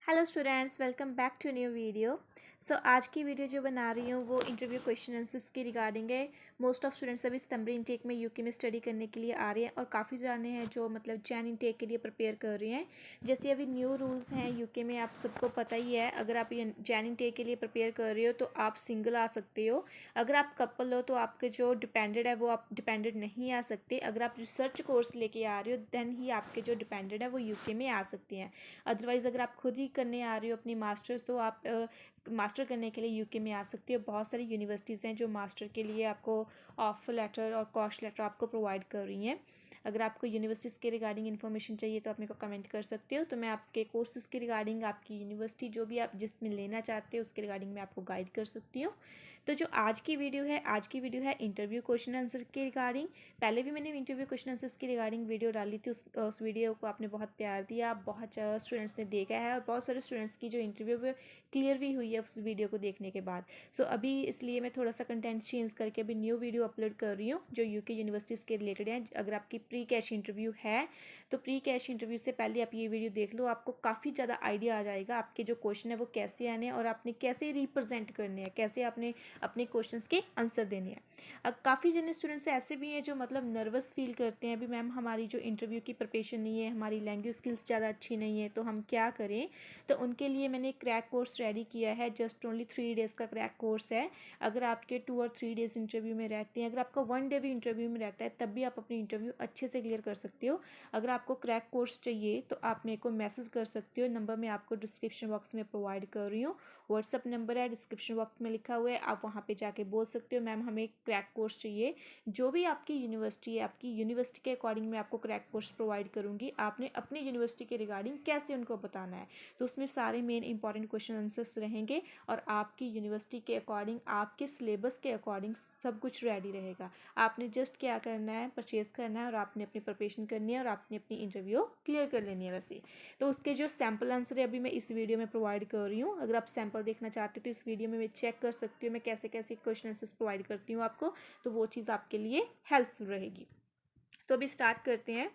Hello students, welcome back to new video. आज की video जो बना रही हूँ वो इंटरव्यू क्वेश्चन आंसर्स की रिगार्डिंग है। मोस्ट ऑफ स्टूडेंट्स अभी सितंबर इनटेक में यूके में स्टडी करने के लिए आ रहे हैं और काफ़ी जाने हैं जो मतलब जैन इनटेक के लिए प्रिपेयर कर रहे हैं। जैसे अभी न्यू रूल्स हैं यूके में, आप सबको पता ही है। अगर आप जैन इनटेक के लिए प्रिपेयर कर रहे हो तो आप सिंगल आ सकते हो। अगर आप कपल हो तो आपके जो डिपेंडेड है वो आप डिपेंडेड नहीं आ सकते। अगर आप रिसर्च कोर्स लेके आ रहे हो देन ही आपके जो डिपेंडेड है वो यूके में आ सकते हैं। अदरवाइज़ अगर आप खुद ही करने आ रहे हो अपनी मास्टर्स तो आप मास्टर करने के लिए यूके में आ सकते हो। बहुत सारी यूनिवर्सिटीज़ हैं जो मास्टर के लिए आपको ऑफर लेटर और कॉस्ट लेटर आपको प्रोवाइड कर रही हैं। अगर आपको यूनिवर्सिटीज़ के रिगार्डिंग इन्फॉर्मेशन चाहिए तो आप मेरे को कमेंट कर सकते हो, तो मैं आपके कोर्सेज़ के रिगार्डिंग आपकी यूनिवर्सिटी जो भी आप जिसमें लेना चाहते हो उसके रिगार्डिंग मैं आपको गाइड कर सकती हूँ। तो जो आज की वीडियो है इंटरव्यू क्वेश्चन आंसर के रिगार्डिंग। पहले भी मैंने इंटरव्यू क्वेश्चन आंसर्स की रिगार्डिंग वीडियो डाली थी, उस वीडियो को आपने बहुत प्यार दिया, बहुत स्टूडेंट्स ने देखा है और बहुत सारे स्टूडेंट्स की जो इंटरव्यू वो क्लियर भी हुई है उस वीडियो को देखने के बाद। अभी इसलिए मैं थोड़ा सा कंटेंट चेंज करके अभी न्यू वीडियो अपलोड कर रही हूँ जो यूके यूनिवर्सिटीज़ के रिलेटेड है। अगर आपकी प्री कैश इंटरव्यू है तो प्री कैश इंटरव्यू से पहले आप ये वीडियो देख लो, आपको काफ़ी ज़्यादा आइडिया आ जाएगा आपके जो क्वेश्चन है वो कैसे आने हैं और आपने कैसे रिप्रेजेंट करने हैं, कैसे आपने अपने क्वेश्चंस के आंसर देने हैं। काफ़ी जने स्टूडेंट्स ऐसे भी हैं जो मतलब नर्वस फील करते हैं, अभी मैम हमारी जो इंटरव्यू की प्रिपरेशन नहीं है, हमारी लैंग्वेज स्किल्स ज़्यादा अच्छी नहीं है तो हम क्या करें। तो उनके लिए मैंने क्रैक कोर्स रेडी किया है। जस्ट ओनली 3 डेज़ का क्रैक कोर्स है। अगर आपके 2 और 3 डेज़ इंटरव्यू में रहते हैं, अगर आपका 1 डे भी इंटरव्यू में रहता है तब भी आप अपनी इंटरव्यू अच्छे से क्लियर कर सकते हो। अगर आपको क्रैक कोर्स चाहिए तो आप मेरे को मैसेज कर सकते हो, नंबर मैं आपको डिस्क्रिप्शन बॉक्स में प्रोवाइड कर रही हूँ। व्हाट्सअप नंबर है डिस्क्रिप्शन बॉक्स में लिखा हुआ है, आप वहाँ पे जाके बोल सकते हो मैम हमें क्रैक कोर्स चाहिए। जो भी आपकी यूनिवर्सिटी है, आपकी यूनिवर्सिटी के अकॉर्डिंग मैं आपको क्रैक कोर्स प्रोवाइड करूँगी। आपने अपनी यूनिवर्सिटी के रिगार्डिंग कैसे उनको बताना है, तो उसमें सारे मेन इंपॉर्टेंट क्वेश्चन आंसर्स रहेंगे और आपकी यूनिवर्सिटी के अकॉर्डिंग, आपके सिलेबस के अकॉर्डिंग सब कुछ रेडी रहेगा। आपने जस्ट क्या करना है, परचेज़ करना है और आपने अपनी प्रिपरेशन करनी है और आपने अपनी इंटरव्यू क्लियर कर लेनी है। वैसे तो उसके जो सैम्पल आंसर है अभी मैं इस वीडियो में प्रोवाइड कर रही हूँ। अगर आप सैम्पल देखना चाहते हो तो इस वीडियो में मैं चेक कर सकती हूँ मैं कैसे कैसे क्वेश्चन आंसर्स प्रोवाइड करती हूँ आपको, तो वो चीज़ आपके लिए हेल्पफुल रहेगी। तो अभी स्टार्ट करते हैं।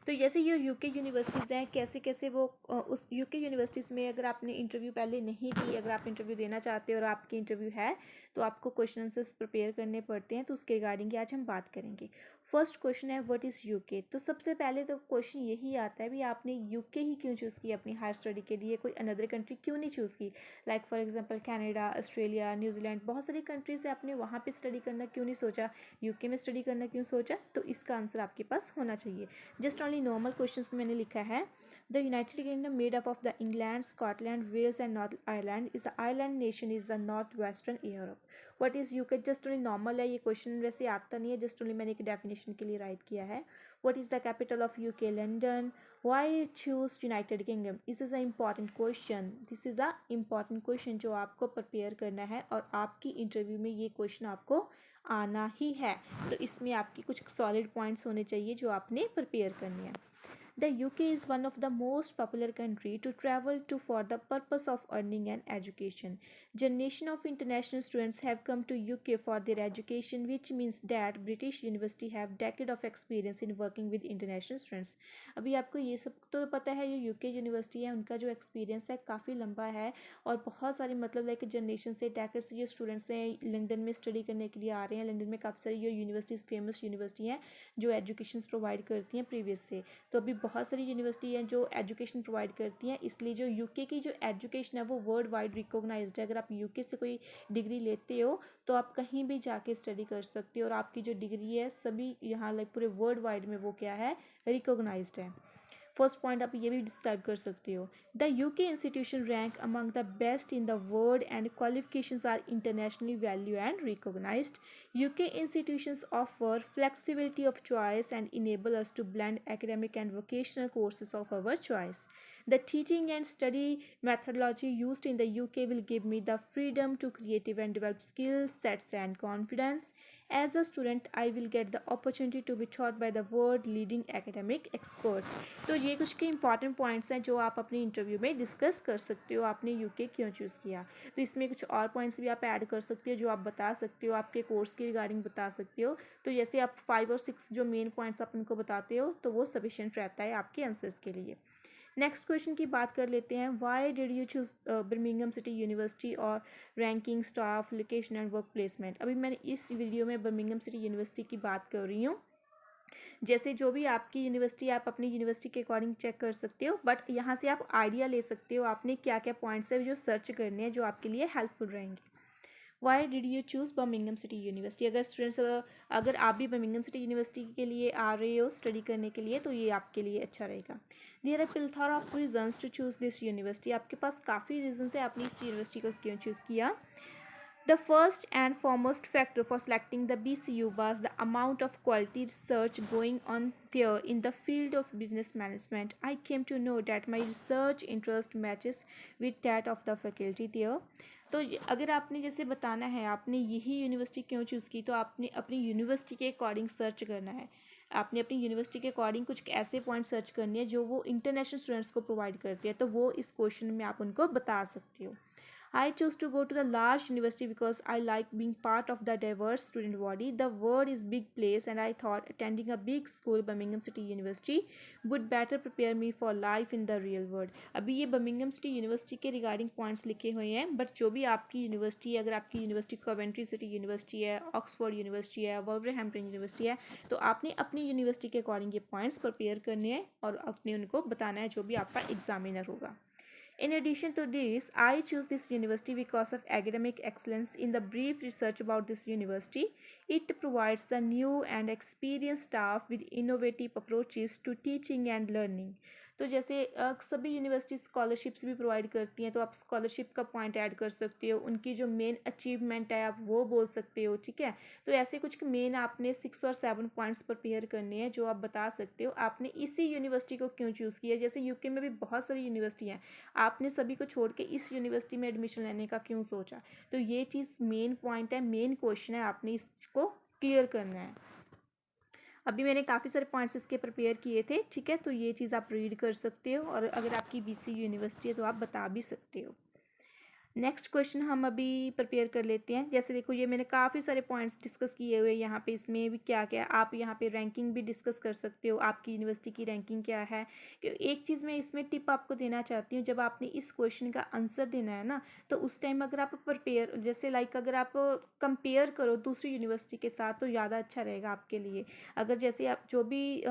तो जैसे ये यूके यूनिवर्सिटीज़ हैं, कैसे कैसे वो उस यूके यूनिवर्सिटीज़ में अगर आपने इंटरव्यू पहले नहीं की, अगर आप इंटरव्यू देना चाहते हो और आपकी इंटरव्यू है तो आपको क्वेश्चन आंसर्स प्रिपेयर करने पड़ते हैं। तो उसके रिगार्डिंग आज हम बात करेंगे। फर्स्ट क्वेश्चन है व्हाट इज़ यूके। तो सबसे पहले तो क्वेश्चन यही आता है भी आपने यूके ही क्यों चूज़ किया अपनी हायर स्टडी के लिए, कोई अनदर कंट्री क्यों नहीं चूज़ की। Like for example Canada, Australia, New Zealand, बहुत सारी कंट्रीज है, आपने वहाँ पर स्टडी करना क्यों नहीं सोचा, यूके में स्टडी करना क्यों सोचा। तो इसका आंसर आपके पास होना चाहिए। जस्ट ओनली नॉर्मल क्वेश्चंस में मैंने लिखा है the United Kingdom made up of the England, Scotland, Wales and North Ireland is the island nation is the north western Europe. What is UK. Just only normal है, ये question वैसे आता नहीं है, जस्ट ओनली मैंने एक definition के लिए राइट किया है। What is the capital of UK, London. Why choose United Kingdom, this is a important question, this is a important question जो आपको प्रिपेयर करना है और आपकी इंटरव्यू में ये क्वेश्चन आपको आना ही है। तो इसमें आपकी कुछ सॉलिड पॉइंट्स होने चाहिए जो आपने प्रिपेयर करने हैं। The UK is one of the most popular country to travel to for the purpose of earning an education. Generation of international students have come to UK for their education, which means that British University have decade of experience in working with international students. अभी आपको ये सब तो पता है, ये UK university है, उनका जो एक्सपीरियंस है काफ़ी लंबा है और बहुत सारी मतलब लाइक जनरेशन से डेकेड से जो स्टूडेंट्स हैं लंदन में स्टडी करने के लिए आ रहे हैं। लंदन में काफ़ी सारी जो यूनिवर्सिटीज़ फेमस यूनिवर्सिटी हैं जो एजुकेशन प्रोवाइड करती हैं प्रीवियस से। तो अभी बहुत सारी यूनिवर्सिटी हैं जो एजुकेशन प्रोवाइड करती हैं, इसलिए जो यूके की जो एजुकेशन है वो वर्ल्ड वाइड रिकॉग्नाइज्ड है। अगर आप यूके से कोई डिग्री लेते हो तो आप कहीं भी जाके स्टडी कर सकते हो और आपकी जो डिग्री है सभी यहाँ लाइक पूरे वर्ल्ड वाइड में वो क्या है, रिकॉग्नाइज्ड है। फर्स्ट पॉइंट आप ये भी डिस्क्राइब कर सकते हो। The UK institution rank among the best in the world and qualifications are internationally value and recognised. UK institutions offer flexibility of choice and enable us to blend academic and vocational courses of our choice. The teaching and study methodology used in the UK will give me the freedom to creative and develop skills, sets and confidence. As a student, I will get the opportunity to be taught by the world leading academic experts. तो ये कुछ के important points हैं जो आप अपनी interview में discuss कर सकते हो, आपने यूके क्यों चूज़ किया। तो इसमें कुछ और पॉइंट्स भी आप ऐड कर सकते हो जो आप बता सकते हो, आपके कोर्स की रिगार्डिंग बता सकते हो। तो जैसे आप 5 और 6 जो मेन पॉइंट्स आप उनको बताते हो तो वो सफिशिएंट रहता है आपके आंसर्स के लिए। नेक्स्ट क्वेश्चन की बात कर लेते हैं, why did you choose Birmingham City University और ranking, staff, location and work placement. अभी मैंने इस वीडियो में बर्मिंघम सिटी यूनिवर्सिटी की बात कर रही हूँ। जैसे जो भी आपकी यूनिवर्सिटी, आप अपनी यूनिवर्सिटी के अकॉर्डिंग चेक कर सकते हो, बट यहाँ से आप आइडिया ले सकते हो आपने क्या क्या पॉइंट्स है जो सर्च करने हैं जो आपके लिए हेल्पफुल रहेंगे। Why did you choose Birmingham City university. अगर स्टूडेंट्स, अगर आप भी बर्मिंघम सिटी यूनिवर्सिटी के लिए आ रहे हो स्टडी करने के लिए, तो ये आपके लिए अच्छा रहेगा। There are plethora of reasons to choose this university. आपके पास काफ़ी रीजन्स है आपने इस यूनिवर्सिटी को क्यों चूज़ किया। The first and foremost factor for selecting the BCU was the amount of quality research going on there in the field of business management. I came to know that my research interest matches with that of the faculty there. तो अगर आपने जैसे बताना है आपने यही university क्यों choose की, तो आपने अपनी यूनिवर्सिटी के अकॉर्डिंग सर्च करना है। आपने अपनी यूनिवर्सिटी के अकॉर्डिंग कुछ ऐसे पॉइंट सर्च करने हैं जो वो इंटरनेशनल स्टूडेंट्स को प्रोवाइड करती है, तो वो इस क्वेश्चन में आप उनको बता सकते हो। I chose to go to the large university because I like being part of the diverse student body. The world is big place and I thought attending a big school, Birmingham City University, would better prepare me for life in the real world. अभी ये Birmingham City university के regarding points लिखे हुए हैं, but जो भी आपकी university है, अगर आपकी यूनिवर्सिटी कवेंट्री सिटी यूनिवर्सिटी है, ऑक्सफोर्ड यूनिवर्सिटी है, वुल्वरहैम्पटन यूनिवर्सिटी है, तो आपने अपनी यूनिवर्सिटी के अकॉर्डिंग ये पॉइंट्स प्रिपेयर करने हैं और अपने उनको बताना है जो भी आपका एग्जामिनर होगा। In addition to this, I choose this university because of academic excellence. In the brief research about this university, it provides the new and experienced staff with innovative approaches to teaching and learning. तो जैसे सभी university scholarships भी provide करती हैं, तो आप scholarship का point add कर सकते हो, उनकी जो मेन अचीवमेंट है आप वो बोल सकते हो, ठीक है। तो ऐसे कुछ मेन आपने 6 और 7 पॉइंट्स प्रिपेयर करने हैं जो आप बता सकते हो आपने इसी यूनिवर्सिटी को क्यों चूज़ किया। जैसे यूके में भी बहुत सारी यूनिवर्सिटी हैं, आपने सभी को छोड़ के इस यूनिवर्सिटी में एडमिशन लेने का क्यों सोचा, तो ये चीज़ मेन पॉइंट है, मेन क्वेश्चन है, आपने इसको क्लियर करना है। अभी मैंने काफ़ी सारे पॉइंट्स इसके प्रिपेयर किए थे, ठीक है, तो ये चीज़ आप रीड कर सकते हो और अगर आपकी बीसी यूनिवर्सिटी है तो आप बता भी सकते हो। नेक्स्ट क्वेश्चन हम अभी प्रिपेयर कर लेते हैं। जैसे देखो ये मैंने काफ़ी सारे पॉइंट्स डिस्कस किए हुए यहाँ पे, इसमें भी क्या क्या आप यहाँ पे रैंकिंग भी डिस्कस कर सकते हो, आपकी यूनिवर्सिटी की रैंकिंग क्या है। कि एक चीज़ मैं इसमें टिप आपको देना चाहती हूँ, जब आपने इस क्वेश्चन का आंसर देना है ना, तो उस टाइम अगर आप प्रिपेयर, जैसे लाइक अगर आप कंपेयर करो दूसरी यूनिवर्सिटी के साथ तो ज़्यादा अच्छा रहेगा आपके लिए। अगर जैसे आप जो भी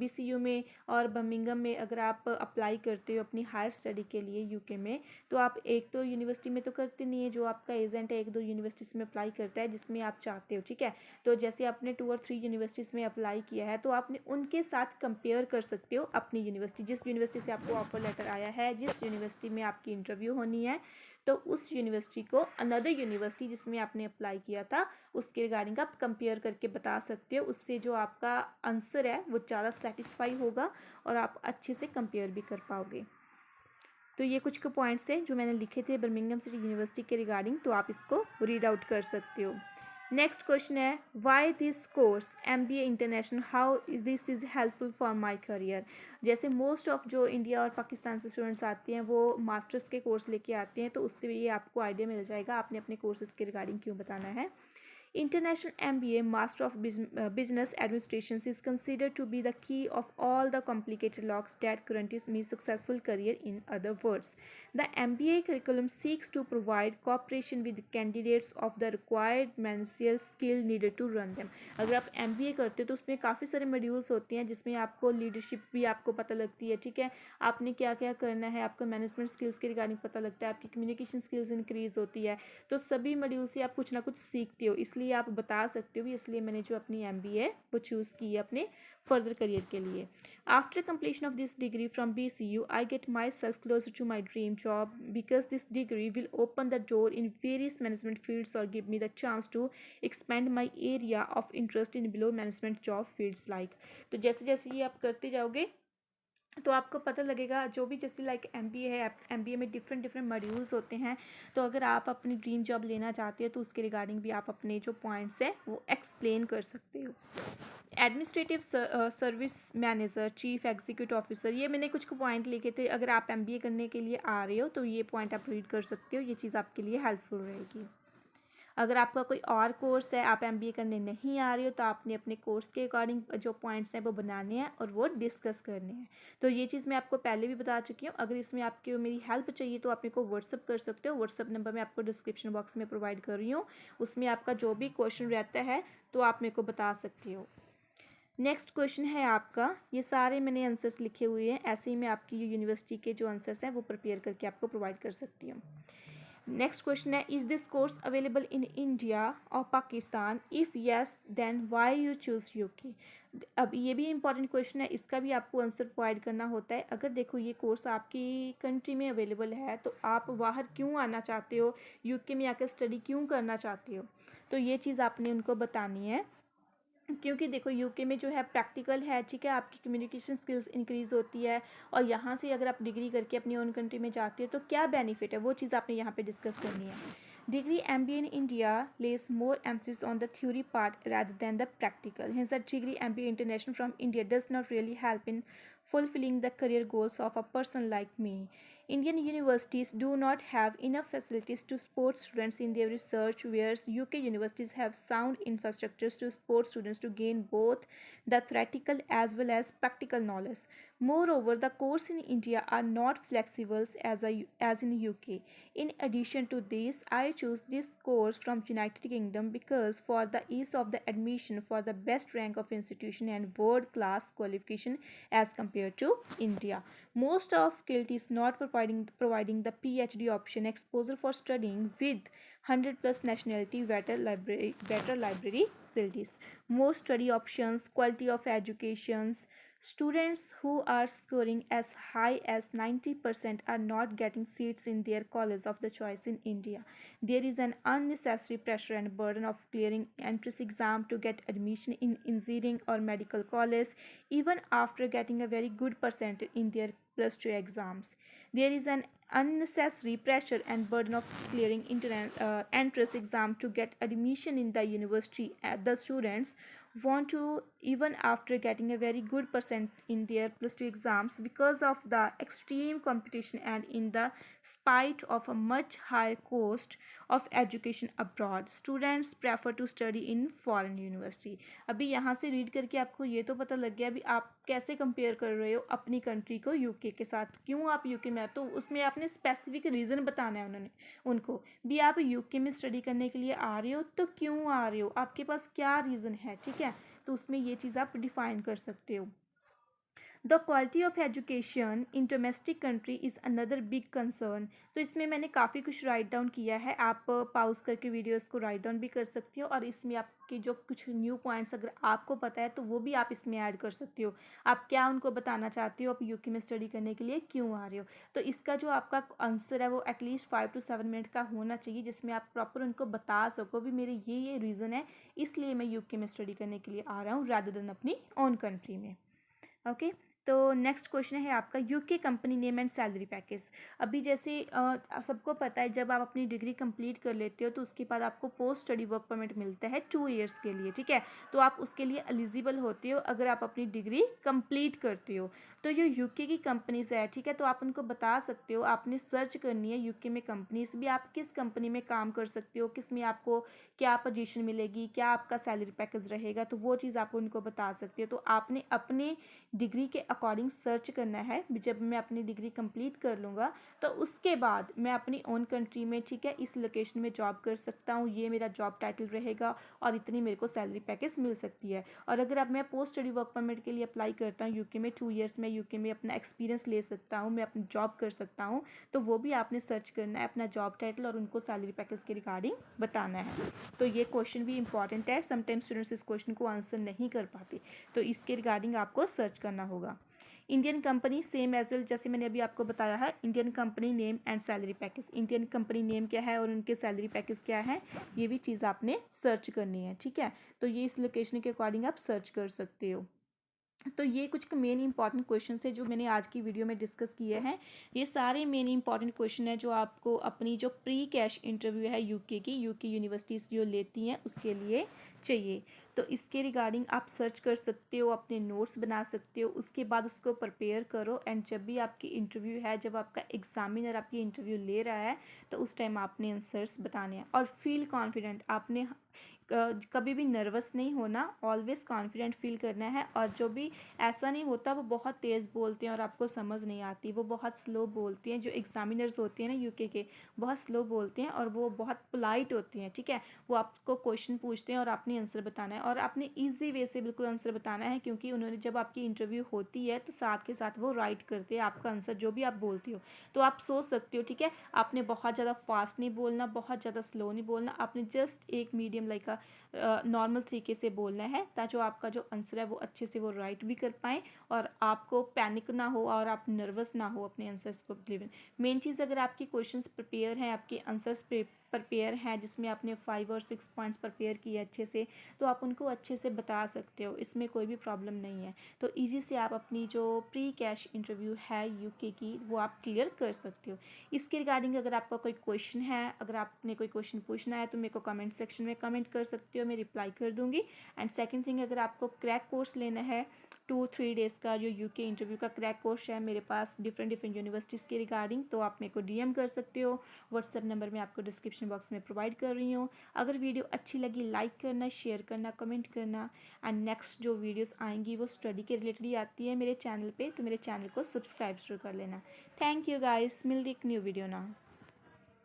BCU में और बर्मिंघम में अगर आप अप्लाई करते हो अपनी हायर स्टडी के लिए यूके में, तो आप एक तो यूनिवर्सिटी में तो करते नहीं है, जो आपका एजेंट है 1-2 यूनिवर्सिटीज़ में अप्लाई करता है जिसमें आप चाहते हो, ठीक है। तो जैसे आपने 2 और 3 यूनिवर्सिटीज़ में अप्लाई किया है, तो आपने उनके साथ कंपेयर कर सकते हो अपनी यूनिवर्सिटी, जिस यूनिवर्सिटी से आपको ऑफर लेटर आया है, जिस यूनिवर्सिटी में आपकी इंटरव्यू होनी है, तो उस यूनिवर्सिटी को अनदर यूनिवर्सिटी जिसमें आपने अप्लाई किया था उसके रिगार्डिंग आप कंपेयर करके बता सकते हो। उससे जो आपका आंसर है वो ज़्यादा सेटिस्फाई होगा और आप अच्छे से कंपेयर भी कर पाओगे। तो ये कुछ के पॉइंट्स हैं जो मैंने लिखे थे बर्मिंघम सिटी यूनिवर्सिटी के रिगार्डिंग, तो आप इसको रीड आउट कर सकते हो। नेक्स्ट क्वेश्चन है, why this course MBA international, how is this is helpful for my career. जैसे मोस्ट ऑफ जो इंडिया और पाकिस्तान से स्टूडेंट्स आते हैं वो मास्टर्स के कोर्स लेके आते हैं, तो उससे भी ये आपको आइडिया मिल जाएगा आपने अपने कोर्सेज के रिगार्डिंग क्यों बताना है। International MBA, Master of Business Administration, is considered to be the key of all the complicated locks that guarantees me successful career. In other words, the MBA curriculum seeks to provide cooperation with candidates of the required managerial skill needed to run them. अगर आप MBA करते हो तो उसमें काफ़ी सारे modules होते हैं जिसमें आपको लीडरशिप भी आपको पता लगती है, ठीक है, आपने क्या क्या करना है, आपका मैनेजमेंट स्किल्स के रिगार्डिंग पता लगता है, आपकी कम्युनिकेशन स्किल्स इंक्रीज होती है, तो सभी मॉड्यूल से आप कुछ ना कुछ सीखते हो, इसलिए आप बता सकते हो भी, इसलिए मैंने जो अपनी MBA वो चूज़ की है अपने फर्दर करियर के लिए। After completion of this degree from BCU, I get myself closer to my dream job because this degree will open the door in various management fields or give me the chance to expand my area of interest in below management job fields like। तो जैसे जैसे ये आप करते जाओगे तो आपको पता लगेगा, जो भी जैसे लाइक MBA है, MBA में डिफरेंट डिफरेंट मॉड्यूल्स होते हैं, तो अगर आप अपनी ड्रीम जॉब लेना चाहते हो तो उसके रिगार्डिंग भी आप अपने जो पॉइंट्स हैं वो एक्सप्लेन कर सकते हो। Administrative service manager, chief executive officer, ये मैंने कुछ पॉइंट लिखे थे, अगर आप MBA करने के लिए आ रहे हो तो ये पॉइंट आप रीड कर सकते हो, ये चीज़ आपके लिए हेल्पफुल रहेगी। अगर आपका कोई और कोर्स है, आप MBA करने नहीं आ रहे हो, तो आपने अपने कोर्स के अकॉर्डिंग जो पॉइंट्स हैं वो बनाने हैं और वो डिस्कस करने हैं। तो ये चीज़ मैं आपको पहले भी बता चुकी हूँ। अगर इसमें आपको मेरी हेल्प चाहिए तो आप मेरे को व्हाट्सअप कर सकते हो। व्हाट्सअप नंबर मैं आपको डिस्क्रिप्शन बॉक्स में प्रोवाइड कर रही हूँ। उसमें आपका जो भी क्वेश्चन रहता है तो आप मेरे को बता सकते हो। नेक्स्ट क्वेश्चन है आपका, ये सारे मैंने आंसर्स लिखे हुए हैं, ऐसे ही मैं आपकी यूनिवर्सिटी के जो आंसर्स हैं वो प्रिपेयर करके आपको प्रोवाइड कर सकती हूँ। नेक्स्ट क्वेश्चन है, is this course available in India और Pakistan? If yes then why you choose UK? अब ये भी इंपॉर्टेंट क्वेश्चन है, इसका भी आपको आंसर प्रोवाइड करना होता है। अगर देखो ये कोर्स आपकी कंट्री में अवेलेबल है तो आप बाहर क्यों आना चाहते हो, यूके में आकर स्टडी क्यों करना चाहते हो, तो ये चीज़ आपने उनको बतानी है। क्योंकि देखो यूके में जो है प्रैक्टिकल है, ठीक है, आपकी कम्युनिकेशन स्किल्स इंक्रीज़ होती है, और यहाँ से अगर आप डिग्री करके अपनी ओन कंट्री में जाते हो तो क्या बेनिफिट है, वो चीज़ आपने यहाँ पे डिस्कस करनी है। Degree MBA in India less more emphasis on the theory part rather than the practical. Hence, a degree MBA international from India does not really help in fulfilling the career goals of a person like me. Indian universities do not have enough facilities to support students in their research, whereas UK universities have sound infrastructures to support students to gain both the theoretical as well as practical knowledge. Moreover, the courses in India are not flexible as in UK. In addition to this, I chose this course from United Kingdom because for the ease of the admission for the best rank of institution and world class qualification as compared to India. Most of KILT is not providing the PhD option, exposure for studying with 100 plus nationality, better library facilities, more study options, quality of educations. Students who are scoring as high as 90% are not getting seats in their college of the choice in India. There is an unnecessary pressure and burden of clearing entrance exam to get admission in engineering or medical college, even after getting a very good percentage in their plus 2 exams. There is an unnecessary pressure and burden of clearing entrance exam to get admission in the university. The students want to, even after getting a very good percent in their plus 2 exams, because of the extreme competition and in the spite of a much higher cost of education abroad, students prefer to study in foreign university. अभी यहाँ से read करके आपको ये तो पता लग गया अभी आप कैसे कंपेयर कर रहे हो अपनी कंट्री को यूके के साथ, क्यों आप यूके में, तो उसमें आपने स्पेसिफिक रीज़न बताना है उन्होंने उनको भी, आप यूके में स्टडी करने के लिए आ रहे हो तो क्यों आ रहे हो, आपके पास क्या रीज़न है, ठीक है, तो उसमें ये चीज़ आप डिफाइन कर सकते हो। The quality of education in domestic country is another big concern. तो इसमें मैंने काफ़ी कुछ राइट डाउन किया है, आप पाउज करके वीडियोस को राइट डाउन भी कर सकते हो, और इसमें आपके जो कुछ न्यू पॉइंट्स अगर आपको पता है तो वो भी आप इसमें ऐड कर सकते हो, आप क्या उनको बताना चाहते हो, आप यूके में स्टडी करने के लिए क्यों आ रहे हो। तो इसका जो आपका आंसर है वो एटलीस्ट 5 to 7 मिनट का होना चाहिए, जिसमें आप प्रॉपर उनको बता सको भी मेरे ये रीज़न है, इसलिए मैं यूके में स्टडी करने के लिए आ रहा हूँ रैदर देन अपनी ओन कंट्री में। ओके, तो नेक्स्ट क्वेश्चन है आपका, UK company name and salary package. अभी जैसे सबको पता है जब आप अपनी डिग्री कंप्लीट कर लेते हो तो उसके बाद आपको पोस्ट स्टडी वर्क परमिट मिलता है 2 ईयर्स के लिए, ठीक है, तो आप उसके लिए एलिजिबल होते हो अगर आप अपनी डिग्री कंप्लीट करते हो। तो जो यूके की कंपनीज है, ठीक है, तो आप उनको बता सकते हो, आपने सर्च करनी है यूके में कंपनीज भी, आप किस कंपनी में काम कर सकते हो, किस में आपको क्या पोजीशन मिलेगी, क्या आपका सैलरी पैकेज रहेगा, तो वो चीज़ आप उनको बता सकते हो। तो आपने अपने डिग्री के अकॉर्डिंग सर्च करना है। जब मैं अपनी डिग्री कंप्लीट कर लूँगा तो उसके बाद मैं अपनी ओन कंट्री में, ठीक है, इस लोकेशन में जॉब कर सकता हूँ, ये मेरा जॉब टाइटल रहेगा और इतनी मेरे को सैलरी पैकेज मिल सकती है। और अगर अब मैं पोस्ट स्टडी वर्क परमिट के लिए अप्लाई करता हूँ यूके में 2 ईयर्स में, यूके में अपना एक्सपीरियंस ले सकता हूँ, मैं अपनी जॉब कर सकता हूँ, तो वो भी आपने सर्च करना है, अपना जॉब टाइटल और उनको सैलरी पैकेज के रिगार्डिंग बताना है। तो ये क्वेश्चन भी इंपॉर्टेंट है, समटाइम्स स्टूडेंट्स इस क्वेश्चन को आंसर नहीं कर पाते, तो इसके रिगार्डिंग आपको सर्च करना होगा। Indian company same as well, जैसे मैंने अभी आपको बताया है, Indian company name and salary package, Indian company name क्या है और उनके सैलरी पैकेज क्या है, ये भी चीज़ आपने सर्च करनी है, ठीक है, तो ये इस लोकेशन के अकॉर्डिंग आप सर्च कर सकते हो। तो ये कुछ मेन इंपॉर्टेंट क्वेश्चन है जो मैंने आज की वीडियो में डिस्कस किए हैं। ये सारे मेन इंपॉर्टेंट क्वेश्चन है जो आपको अपनी जो प्री कैश इंटरव्यू है यूके की, यूके यूनिवर्सिटीज़ जो लेती हैं उसके लिए चाहिए। तो इसके रिगार्डिंग आप सर्च कर सकते हो, अपने नोट्स बना सकते हो, उसके बाद उसको प्रिपेयर करो। एंड जब भी आपकी इंटरव्यू है, जब आपका एग्जामिनर आपकी इंटरव्यू ले रहा है, तो उस टाइम आपने आंसर्स बताने हैं। और फील कॉन्फिडेंट, आपने कभी भी नर्वस नहीं होना, ऑलवेज़ कॉन्फिडेंट फील करना है। और जो भी ऐसा नहीं होता वो बहुत तेज़ बोलते हैं और आपको समझ नहीं आती, वो बहुत स्लो बोलते हैं। जो एग्जामिनर्स होते हैं ना यूके के, बहुत स्लो बोलते हैं और वो बहुत पोलाइट होते हैं, ठीक है। वो आपको क्वेश्चन पूछते हैं और आपने आंसर बताना है, और आपने ईजी वे से बिल्कुल आंसर बताना है, क्योंकि उन्होंने जब आपकी इंटरव्यू होती है तो साथ के साथ वो राइट करते हैं आपका आंसर जो भी आप बोलती हो। तो आप सोच सकते हो, ठीक है। आपने बहुत ज़्यादा फास्ट नहीं बोलना, बहुत ज़्यादा स्लो नहीं बोलना, आपने जस्ट एक मीडियम लाइक नॉर्मल तरीके से बोलना है, ताकि जो आपका जो आंसर है वो अच्छे से वो राइट भी कर पाएँ और आपको पैनिक ना हो और आप नर्वस ना हो अपने आंसर्स को डिलीवर। मेन चीज़, अगर आपकी क्वेश्चंस प्रिपेयर हैं, आपके आंसर्स प्रिपेयर हैं, जिसमें आपने 5 और 6 पॉइंट्स प्रिपेयर किए अच्छे से, तो आप उनको अच्छे से बता सकते हो, इसमें कोई भी प्रॉब्लम नहीं है। तो ईजी से आप अपनी जो प्री कैश इंटरव्यू है यूके की, वो आप क्लियर कर सकते हो। इसके रिगार्डिंग अगर आपका कोई क्वेश्चन है, अगर आपने कोई क्वेश्चन पूछना है, तो मेरे को कमेंट सेक्शन में कमेंट कर सकते हो, मैं रिप्लाई कर दूँगी। एंड सेकंड थिंग, अगर आपको क्रैक कोर्स लेना है 2-3 डेज़ का, जो यूके इंटरव्यू का क्रैक कोर्स है मेरे पास डिफरेंट यूनिवर्सिटीज़ के रिगार्डिंग, तो आप मेरे को डीएम कर सकते हो। व्हाट्सएप नंबर मैं आपको डिस्क्रिप्शन बॉक्स में प्रोवाइड कर रही हूँ। अगर वीडियो अच्छी लगी, लाइक करना, शेयर करना, कमेंट करना। एंड नेक्स्ट जो वीडियोस आएंगी वो स्टडी के रिलेटेड ही आती है मेरे चैनल पे, तो मेरे चैनल को सब्सक्राइब जरूर कर लेना। थैंक यू गाइस, मिलती एक न्यू वीडियो ना।